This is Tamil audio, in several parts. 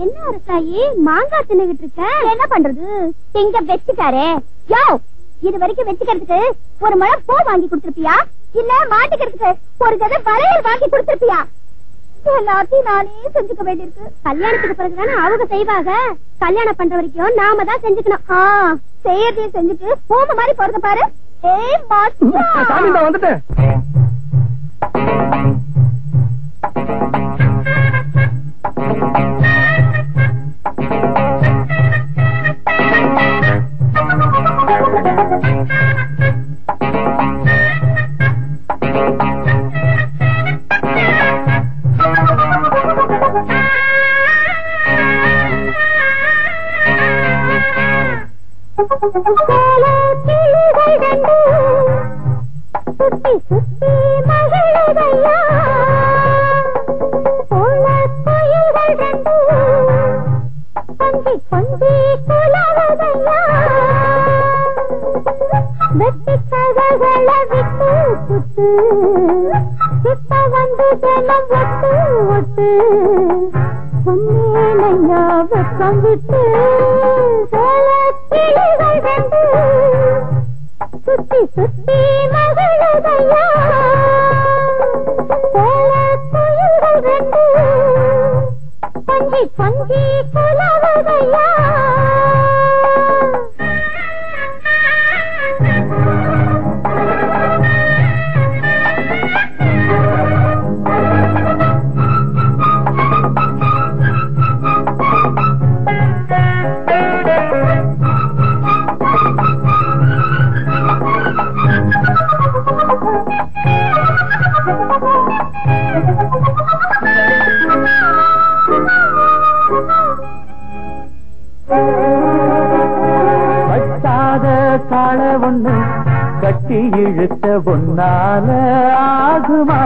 என்ன அரசாயி மாங்காய் தின்னுகிட்டு இருக்க? என்ன பண்றது, இங்க வச்சுக்காரே. யோ, இது வரைக்கும் வச்சுக்கிறதுக்கு ஒரு மழை பூ வாங்கி கொடுத்திருப்பியா, இல்ல மாட்டிக்கிறதுக்கு ஒரு கதை வளையல் வாங்கி கொடுத்திருப்பியா? எல்லாத்தையும் நானே செஞ்சுக்க வேண்டியிருக்கு. கல்யாணத்துக்கு பிறகுதானே அவங்க செய்வாங்க. கல்யாணம் பண்ற வரைக்கும் நாம தான் செஞ்சுக்கணும். செய்யறதையும் செஞ்சுட்டு பூம மாதிரி போறத பாரு. ஏய் மாஸ்டர், வந்துட்டேன். சுத்தி சுத்தி மகிழுதையா கோயில்கள் ரெண்டு கொஞ்சி கொஞ்சி குலவுதையா வெட்டி கதகளை விட்டு சுத்து சுத்த வந்து ஜனம் ஒட்டு ஒட்டு பொன்னேனையா வெப்பம் விட்டு கிளிகள் ரெண்டு சுத்தி சுத்தி மகிழுதையா கோயில்கள் ரெண்டு கொஞ்சி கொஞ்சி குலவுதையா காள ஒண்ணு கட்டி இழுத்த ஒன்னால ஆகுமா?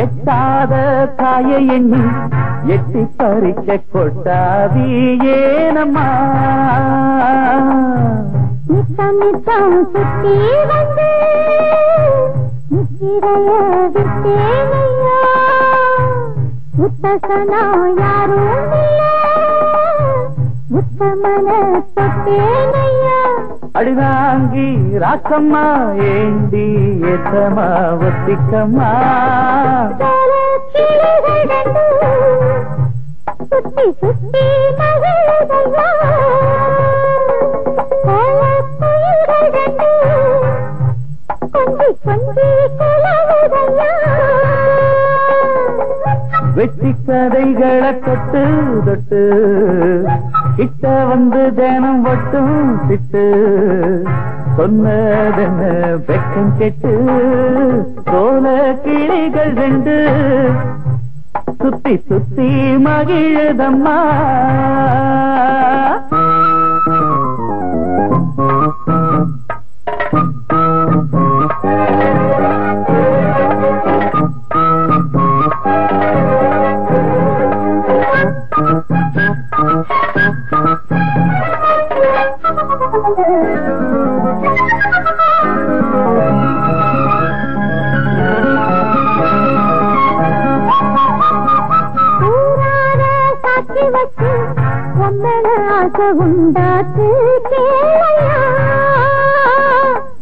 எட்டாத காய எண்ணி எட்டி பறிக்க கொட்டாவி ஏனம்மா? நித்தம் நித்தம் சுத்தி வந்து நித்திரைய விட்டேனையா முத்தசனா யாரும் முத்தமன தொட்டேனையா அடிதாங்கி ராக்கம்மா ஏண்டி எத்தமா ஒத்திக்கம்மா சுத்தி சுத்தி மகிழுதையா கோயில்கள் ரெண்டு கொஞ்சி கொஞ்சி குலவுதையா வெட்டி கதைகளை தொட்டு தொட்டு கிட்ட வந்து தினம் ஒட்டும் சிட்டு சொன்னதென்ன வெக்கம் கெட்டு சோல கிளிகள் ரெண்டு சுத்தி சுத்தி மகிழுதம்மா. சாட்சி வச்சு ஒன்னல ஆசை உண்டாச்சு கேளையா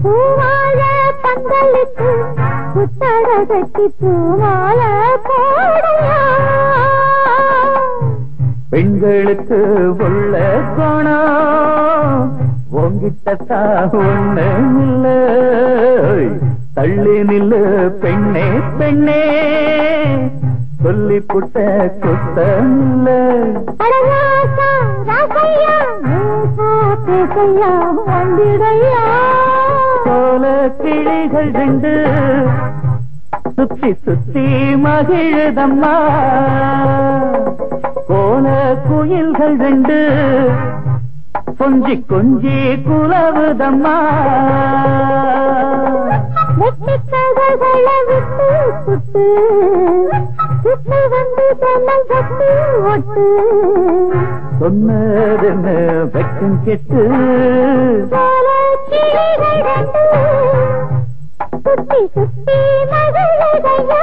பூவாழ பந்தலுக்கு புத்தட கட்டி பூமால போடையா பெண்களுக்கு உள்ள கோணம் உங்கிட்ட ஒண்ணு இல்ல தள்ளி நில்லு பெண்ணே பெண்ணே சொல்லி புட்ட குத்தம் இல்ல சோல கிளிகள் ரெண்டு சுத்தி சுத்தி மகிழுதம்மா கோல குயில்கள் ரெண்டு கொஞ்சி கொஞ்சி குலவுதம்மா வெட்டி கதகளை விட்டு சுட்டு சுத்தி வந்து ஜனம் ஒட்டு ஒட்டு சொன்னதென்ன வெக்கம் கெட்டு கிளிகள் ரெண்டு சுத்தி சுத்தி மகிழுதையா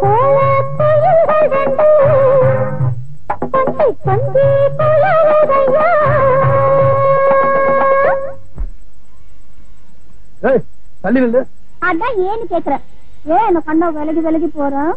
கோயில்கள் ரெண்டு கொஞ்சி குலவையா தள்ளி நில்லு. அதான் ஏன்னு கேக்குறேன். ஏன் என்ன கண்ணா விலகி விலகி போறேன்?